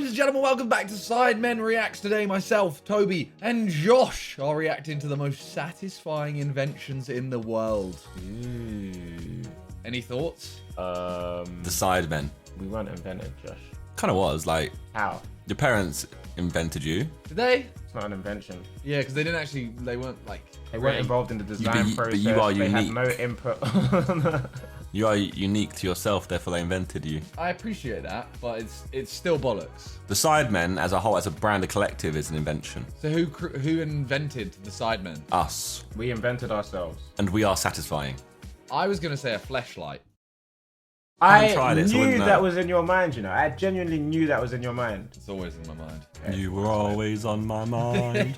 Ladies and gentlemen, welcome back to Sidemen Reacts. Today, myself, Toby, and Josh are reacting to the most satisfying inventions in the world. Ooh. Any thoughts? The Sidemen. We weren't invented, Josh. Kind of was, like... How? Your parents invented you. Did they? It's not an invention. Yeah, because they didn't actually, they weren't like... They weren't involved in the design process. But you are they unique. had no input. You are unique to yourself, therefore they invented you. I appreciate that, but it's still bollocks. The Sidemen, as a whole, as a brand, a collective, is an invention. So who invented the Sidemen? Us. We invented ourselves. And we are satisfying. I was going to say a fleshlight. I tried it, so I knew wouldn't that know. was in your mind, you know. I genuinely knew that was in your mind. It's always in my mind. Okay. You were always on my mind.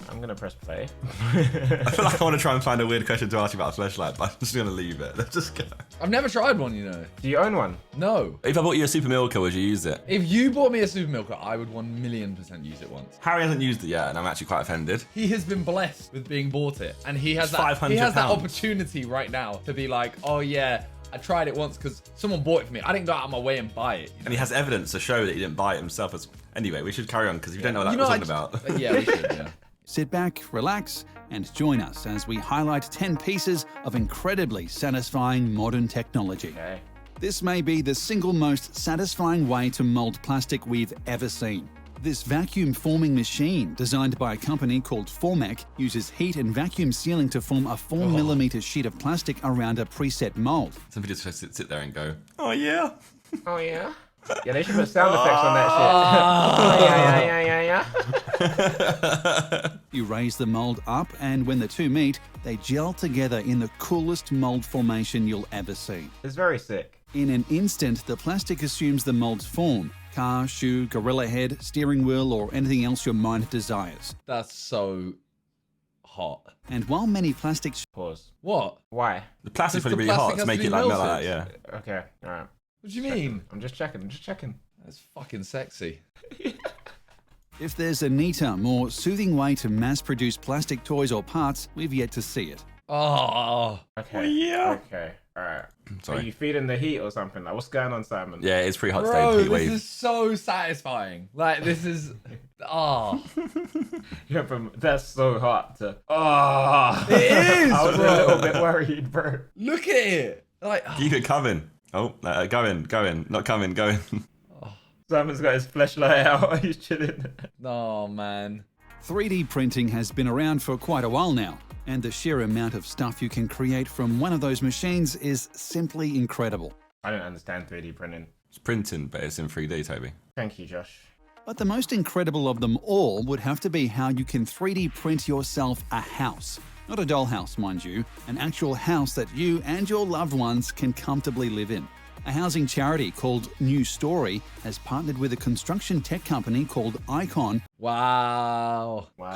I'm gonna press play. I feel like I want to try and find a weird question to ask you about a flashlight, but I'm just going to leave it. Let's just go. I've never tried one, you know. Do you own one? No. If I bought you a Super Milker, would you use it? If you bought me a Super Milker, I would 1,000,000% use it once. Harry hasn't used it yet, and I'm actually quite offended. He has been blessed with being bought it, and he has It's that. He has that £500. opportunity right now to be like, oh yeah, I tried it once because someone bought it for me. I didn't go out of my way and buy it. You know? And he has evidence to show that he didn't buy it himself. Anyway, we should carry on, because if you don't know what we're talking about. Yeah, we should. Yeah. Sit back, relax, and join us as we highlight 10 pieces of incredibly satisfying modern technology. Okay. This may be the single most satisfying way to mold plastic we've ever seen. This vacuum forming machine, designed by a company called Formec, uses heat and vacuum sealing to form a 4mm sheet of plastic around a preset mold. Somebody just sit there and go, oh yeah. Oh yeah? Yeah, they should put sound effects on that shit. Yeah. You raise the mold up, and when the two meet, they gel together in the coolest mold formation you'll ever see. It's very sick. In an instant, the plastic assumes the mold's form: car, shoe, gorilla head, steering wheel, or anything else your mind desires. That's so hot. And while many plastics Pause. What? Why? The plastic's Because really, the really plastic hot to has make to it be like melt like that, melted. yeah. Okay, alright. What do you mean? I'm just checking. That's fucking sexy. If there's a neater, more soothing way to mass-produce plastic toys or parts, we've yet to see it. Oh. Okay. yeah. Okay, alright. Sorry. Are you feeding the heat or something? Like, what's going on, Simon? Yeah, it's pretty hot Bro, today, heat this wave. is so satisfying. Like, this is... Oh. Yeah, from that's so hot to It is, I was bro. a little bit worried, bro. Look at it. Like, Keep it coming. Oh, going. Not coming, going. Simon's got his flashlight out. He's chilling. oh, man. 3D printing has been around for quite a while now, and the sheer amount of stuff you can create from one of those machines is simply incredible. I don't understand 3D printing. It's printing, but it's in 3D, Toby. Thank you, Josh. But the most incredible of them all would have to be how you can 3D print yourself a house. Not a dollhouse, mind you, an actual house that you and your loved ones can comfortably live in. A housing charity called New Story has partnered with a construction tech company called Icon Wow. Wow,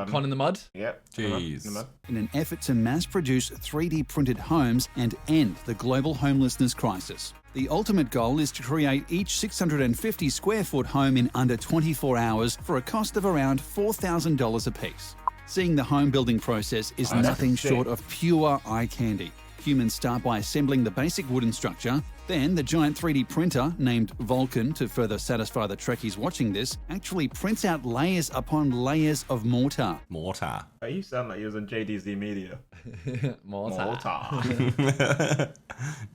Con in the mud? Yep. Jeez. In the mud. in an effort to mass-produce 3D printed homes and end the global homelessness crisis. The ultimate goal is to create each 650 square foot home in under 24 hours for a cost of around $4,000 apiece. Seeing the home building process is that's nothing sick. short of pure eye candy. Humans start by assembling the basic wooden structure. Then the giant 3D printer, named Vulcan to further satisfy the Trekkies watching this, actually prints out layers upon layers of mortar. Mortar. Oh, you sound like you was on JDZ Media. Mortar.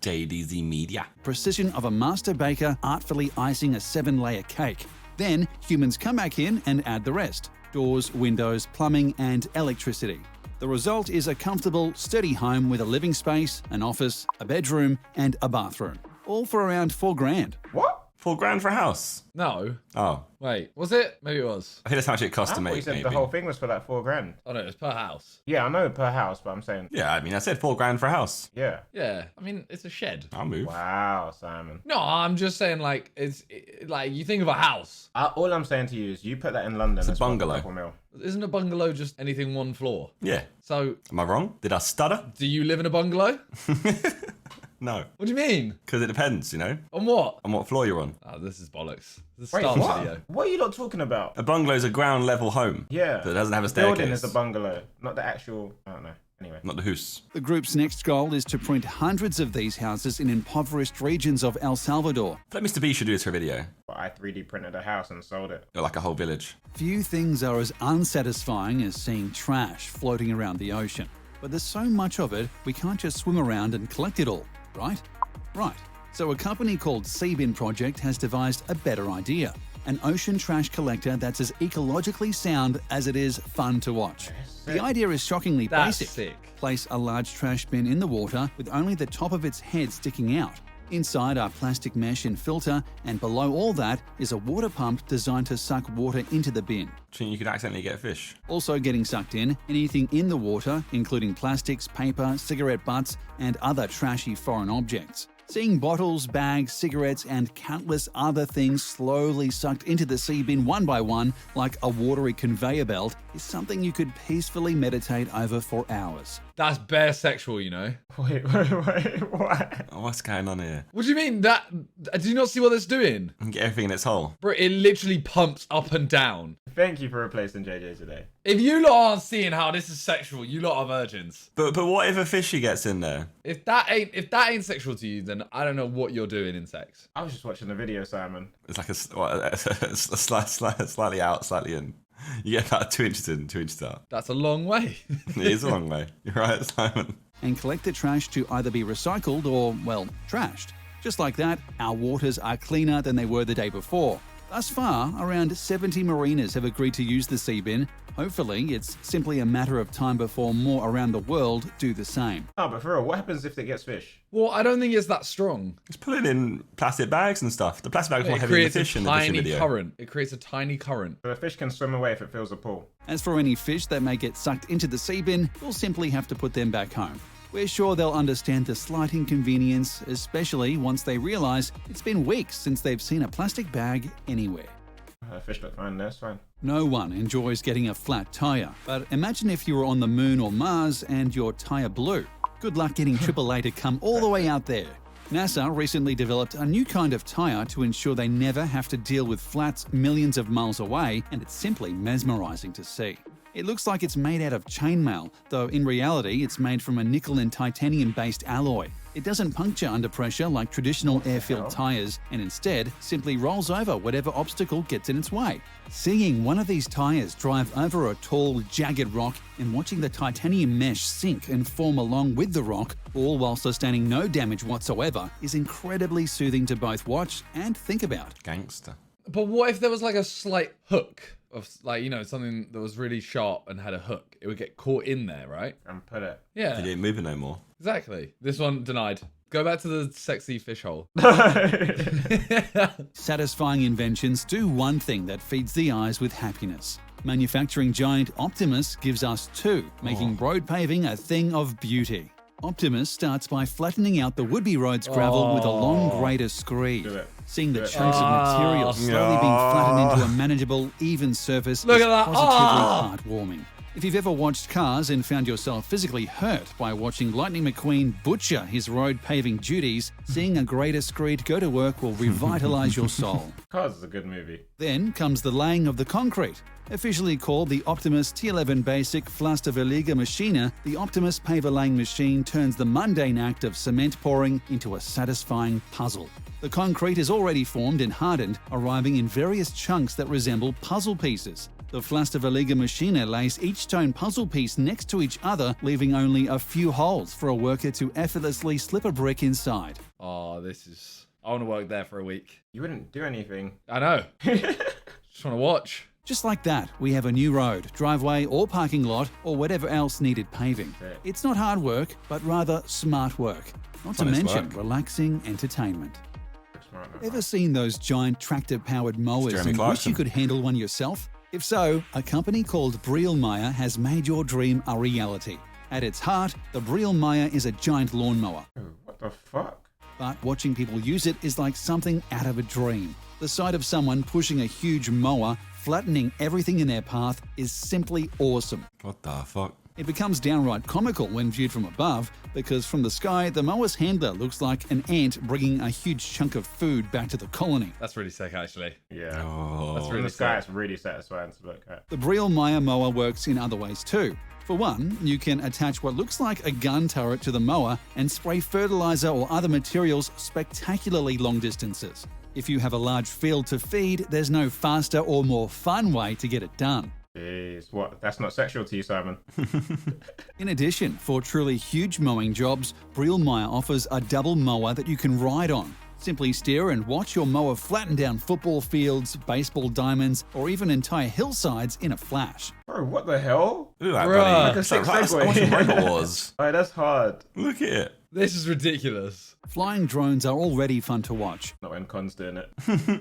JDZ Media. Precision of a master baker artfully icing a 7-layer cake. Then humans come back in and add the rest: doors, windows, plumbing, and electricity. The result is a comfortable, sturdy home with a living space, an office, a bedroom, and a bathroom. All for around $4,000. What? $4,000 for a house. No. Oh, Wait, was it? Maybe it was. I think that's how much it cost I to thought you make, said maybe. the whole thing was for like $4,000. Oh, no, it was per house. Yeah, I know per house, but I'm saying, Yeah, I mean, I said $4,000 for a house. yeah. Yeah. I mean, it's a shed. I'll move. Wow, Simon. No, I'm just saying, like, like, you think of a house. All I'm saying to you is you put that in London. It's a that's what, bungalow. couple mil. Isn't a bungalow just anything one floor? Yeah. So, Am I wrong? Did I stutter? do you live in a bungalow? No. What do you mean? Because it depends, you know, On what? on what floor you're on. Oh, this is bollocks. This is Wait, Star what? video. What are you lot talking about? A bungalow's a ground level home. Yeah. That doesn't have a The building staircase. is a bungalow, not the actual. I don't know. Anyway. Not the hoose. The group's next goal is to print hundreds of these houses in impoverished regions of El Salvador. I feel like Mr. B should do this for a video. But I 3D printed a house and sold it. Or like a whole village. Few things are as unsatisfying as seeing trash floating around the ocean. But there's so much of it, we can't just swim around and collect it all, right? Right. So a company called Seabin Project has devised a better idea. An ocean trash collector that's as ecologically sound as it is fun to watch. The idea is shockingly That's basic. sick. Place a large trash bin in the water with only the top of its head sticking out. Inside are plastic mesh and filter, and below all that is a water pump designed to suck water into the bin. Do you think you could accidentally get a fish? Also getting sucked in, anything in the water, including plastics, paper, cigarette butts, and other trashy foreign objects. Seeing bottles, bags, cigarettes, and countless other things slowly sucked into the sea bin one by one like a watery conveyor belt is something you could peacefully meditate over for hours. That's bare sexual, you know. Wait, what? Oh, what's going on here? What do you mean? Do you not see what that's doing? And get everything in its hole. Bro, it literally pumps up and down. Thank you for replacing JJ today. If you lot aren't seeing how this is sexual, you lot are virgins. But what if a fishy gets in there? If that ain't sexual to you, then I don't know what you're doing in sex. I was just watching the video, Simon. It's like a slightly out, slightly in. You get about 2 inches in, 2 inches out. That's a long way. It is a long way. You're right, Simon. And collect the trash to either be recycled or, well, trashed. Just like that, our waters are cleaner than they were the day before. Thus far, around 70 marinas have agreed to use the sea bin. Hopefully, it's simply a matter of time before more around the world do the same. No, but for real, what happens if it gets fish? Well, I don't think it's that strong. Just put it in plastic bags and stuff. The plastic bag is more It heavy than the creates a fish in the fishing tiny video. current. It creates a tiny current. So the fish can swim away if it fills a pool. As for any fish that may get sucked into the sea bin, we'll simply have to put them back home. We're sure they'll understand the slight inconvenience, especially once they realise it's been weeks since they've seen a plastic bag anywhere. Fish look fine, that's fine. No one enjoys getting a flat tyre, but imagine if you were on the moon or Mars and your tyre blew. Good luck getting AAA to come all the way out there. NASA recently developed a new kind of tyre to ensure they never have to deal with flats millions of miles away, and it's simply mesmerising to see. It looks like it's made out of chainmail, though in reality it's made from a nickel and titanium-based alloy. It doesn't puncture under pressure like traditional air-filled tyres, and instead simply rolls over whatever obstacle gets in its way. Seeing one of these tyres drive over a tall, jagged rock and watching the titanium mesh sink and form along with the rock, all while sustaining no damage whatsoever, is incredibly soothing to both watch and think about. Gangster. But what if there was like a slight hook of, like, you know, something that was really sharp and had a hook? It would get caught in there, right? And put it. Yeah, It ain't moving no more. exactly. This one denied. Go back to the sexy fish hole. Satisfying inventions do one thing that feeds the eyes with happiness. Manufacturing giant Optimus gives us two, making road paving a thing of beauty. Optimus starts by flattening out the would-be road's gravel with a long grader screed. Do it. Seeing the Do it. chunks of material slowly being flattened into a manageable, even surface Look is at that. positively heartwarming. If you've ever watched Cars and found yourself physically hurt by watching Lightning McQueen butcher his road paving duties, seeing a grader screed go to work will revitalise your soul. Cars is a good movie. Then comes the laying of the concrete. Officially called the Optimus T11 Basic Flasterverleger Machine, the Optimus paver laying machine turns the mundane act of cement pouring into a satisfying puzzle. The concrete is already formed and hardened, arriving in various chunks that resemble puzzle pieces. The Flasterverleger Machine lays each stone puzzle piece next to each other, leaving only a few holes for a worker to effortlessly slip a brick inside. Oh, I want to work there for a week. You wouldn't do anything. I know. Just want to watch. Just like that, we have a new road, driveway or parking lot or whatever else needed paving. It's not hard work, but rather smart work. Not to Honest mention work. relaxing entertainment. Smart enough. Ever seen those giant tractor-powered mowers Jeremy and wish Clarkson. you could handle one yourself? If so, a company called Brielmeier has made your dream a reality. At its heart, the Brielmeier is a giant lawnmower. Ooh, what the fuck? But watching people use it is like something out of a dream. The sight of someone pushing a huge mower, flattening everything in their path, is simply awesome. What the fuck? It becomes downright comical when viewed from above, because from the sky, the mower's handler looks like an ant bringing a huge chunk of food back to the colony. That's really sick, actually. Yeah. Oh. That's From really the sky, sick. it's really satisfying to look at. The Briel-Meyer mower works in other ways too. For one, you can attach what looks like a gun turret to the mower and spray fertilizer or other materials spectacularly long distances. If you have a large field to feed, there's no faster or more fun way to get it done. Jeez, what? That's not sexual to you, Simon. In addition, for truly huge mowing jobs, Briel-Meyer offers a double mower that you can ride on. Simply steer and watch your mower flatten down football fields, baseball diamonds, or even entire hillsides in a flash. Bro, what the hell? Look at that, Bruh. buddy. Like a It's like, sick that's segue. what Robot Wars. Oh, that's hard. Look at it. This is ridiculous. Flying drones are already fun to watch, Not when Con's doing it.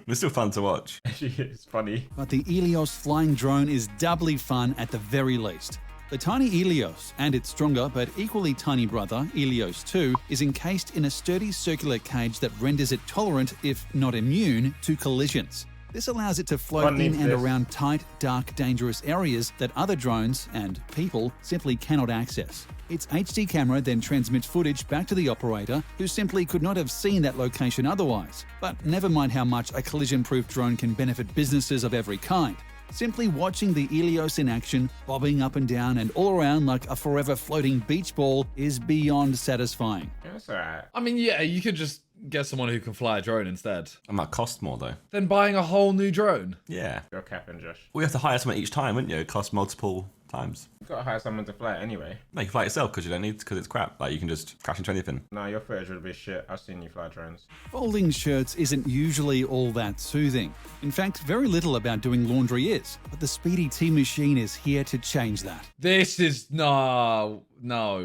It's still fun to watch. It's funny. but the Ilios flying drone is doubly fun at the very least. The tiny Ilios and its stronger but equally tiny brother, Ilios 2, is encased in a sturdy circular cage that renders it tolerant, if not immune, to collisions. This allows it to float One in needs and this. around tight, dark, dangerous areas that other drones and people simply cannot access. Its HD camera then transmits footage back to the operator, who simply could not have seen that location otherwise. But never mind how much a collision-proof drone can benefit businesses of every kind. Simply watching the Ilios in action, bobbing up and down and all around like a forever floating beach ball, is beyond satisfying. Yeah, that's alright. I mean, yeah, you could just get someone who can fly a drone instead. It might cost more, though. Then buying a whole new drone. Yeah. You're capping, Josh. Well, you have to hire someone each time, wouldn't you? It costs multiple times. You've got to hire someone to fly it anyway. No, you can fly it yourself because you don't need because it's crap. Like, you can just crash into anything. No, your footage would be shit. I've seen you fly drones. Folding shirts isn't usually all that soothing. In fact, very little about doing laundry is. But the Speedy T machine is here to change that. This is no.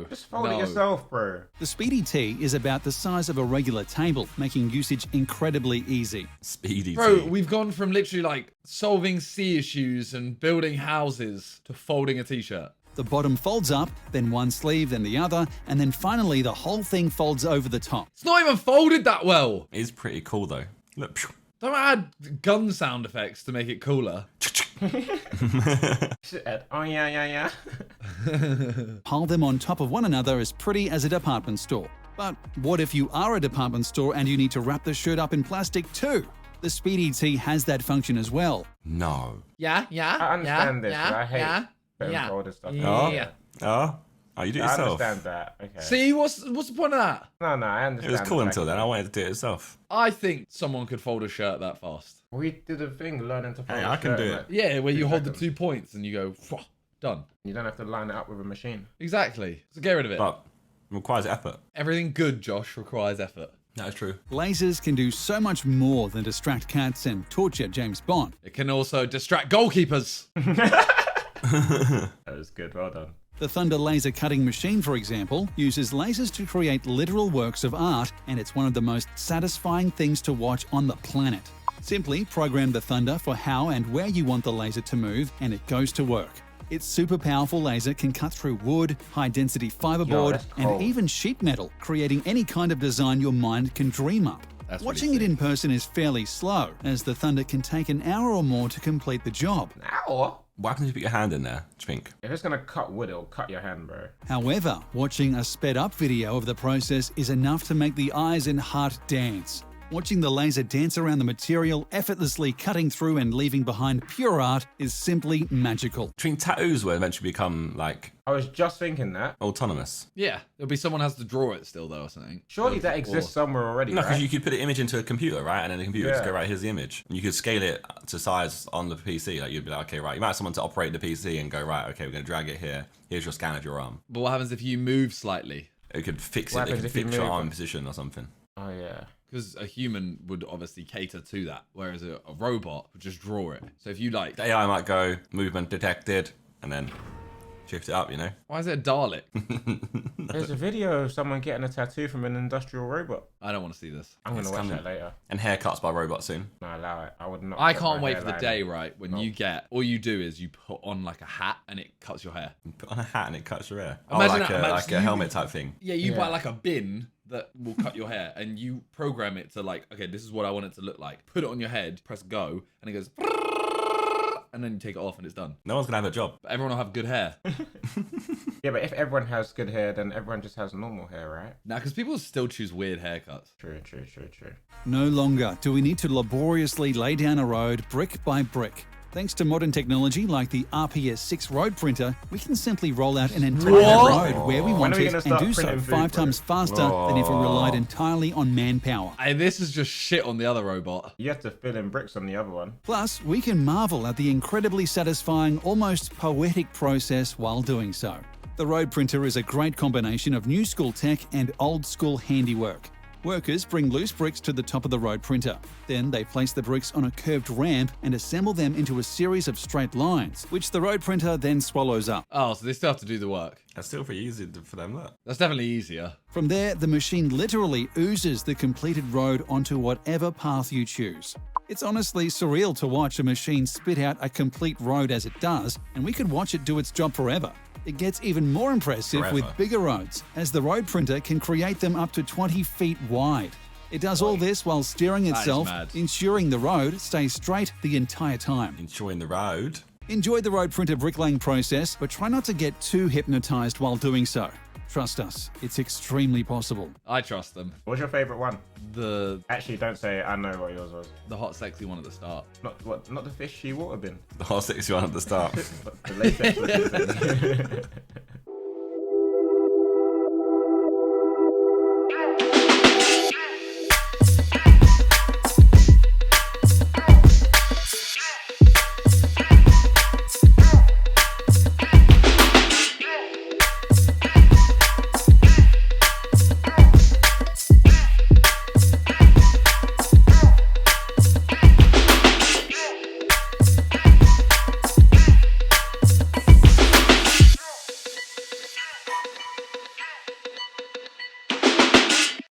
Just fold no. it yourself, bro. The Speedy T is about the size of a regular table, making usage incredibly easy. Speedy Bro, T. we've gone from literally like solving sea issues and building houses to folding a t-shirt. The bottom folds up, then one sleeve, then the other, and then finally the whole thing folds over the top. It's not even folded that well. It is pretty cool, though. Look. Phew. Don't add gun sound effects to make it cooler. Shit, Ed. Oh, yeah. Pile them on top of one another as pretty as a department store. But what if you are a department store and you need to wrap the shirt up in plastic too? The Speedy T has that function as well. No. Yeah. I understand this, but I hate putting folded stuff. Yeah. Oh, you do it I yourself. understand that. Okay. See, what's the point of that? No, I It understand. was cool the until fact then. that- I wanted to do it yourself. I think someone could fold a shirt that fast. We did a thing learning to fold Hey, a I can shirt, do it. like, Yeah, where you hold the seconds. 2 points and you go, "Phew, done. You don't have to line it up with a machine. Exactly. So get rid of it. But it requires effort. Everything good, Josh, requires effort. That is true. Lasers can do so much more than distract cats and torture James Bond. It can also distract goalkeepers. That was good. Well done. The Thunder laser cutting machine, for example, uses lasers to create literal works of art, and it's one of the most satisfying things to watch on the planet. Simply program the Thunder for how and where you want the laser to move, and it goes to work. Its super powerful laser can cut through wood, high-density fiberboard, that's and cold. even sheet metal, creating any kind of design your mind can dream up. That's Watching really it in person is fairly slow, as the Thunder can take an hour or more to complete the job. Ow! What happens if you put your hand in there? Do you think? If it's gonna cut wood, it'll cut your hand, bro. However, watching a sped-up video of the process is enough to make the eyes and heart dance. Watching the laser dance around the material, effortlessly cutting through and leaving behind pure art, is simply magical. Do you think tattoos will eventually become, like, I was just thinking that. autonomous? Yeah, there's be someone has to draw it still, though, or something. Surely that exists somewhere already, No, because right? you could put an image into a computer, right? And then the computer would just Yeah. go, right, here's the image. And you could scale it to size on the PC. Like, you'd be like, okay, right, you might have someone to operate the PC and go, right, okay, we're going to drag it here. Here's your scan of your arm. But what happens if you move slightly? It could fix What it. It happens could if you fix your move arm it? position or something. Oh, yeah. Because a human would obviously cater to that, whereas a robot would just draw it. So if you like, The AI might go, movement detected, and then shift it up, you know? why is it a Dalek? There's a video of someone getting a tattoo from an industrial robot. I don't want to see this. I'm gonna It's watch coming. that later. And haircuts by robots soon. No, allow it. I would not. I cut can't my wait for the hairline. day, right, when you get, all you do is you put on like a hat and it cuts your hair. You put on a hat and it cuts your hair. Imagine like, that, a, imagine like a you- helmet type thing. Yeah, you Yeah. buy like a bin that will cut your hair and you program it to like, okay, this is what I want it to look like. Put it on your head, press go, and it goes, and then you take it off and it's done. No one's gonna have a job. But everyone will have good hair. Yeah, but if everyone has good hair, then everyone just has normal hair, right? Now, because people still choose weird haircuts. True. No longer do we need to laboriously lay down a road brick by brick. Thanks to modern technology like the RPS-6 road printer, we can simply roll out an entire What? road where we When want are we it gonna and start do so printing 5 food, times faster than if we relied entirely on manpower. Hey, this is just shit on the other robot. You have to fill in bricks on the other one. Plus, we can marvel at the incredibly satisfying, almost poetic process while doing so. The road printer is a great combination of new school tech and old school handiwork. Workers bring loose bricks to the top of the road printer. Then they place the bricks on a curved ramp and assemble them into a series of straight lines, which the road printer then swallows up. Oh, so they still have to do the work. That's still pretty easy for them, look. That's definitely easier. From there, the machine literally oozes the completed road onto whatever path you choose. It's honestly surreal to watch a machine spit out a complete road as it does, and we could watch it do its job forever. It gets even more impressive with Forever. bigger roads, as the road printer can create them up to 20 feet wide. It does all this while steering is itself, mad. ensuring the road stays straight the entire time. Enjoying the road. Enjoy the road printer bricklaying process, but try not to get too hypnotized while doing so. Trust us, it's extremely possible. I trust them. What's your favourite one? The Actually, don't say it. I know what yours was. hot, sexy one at the start. Not the fishy water bin. The whole 61 at the start. But the latex looking thing.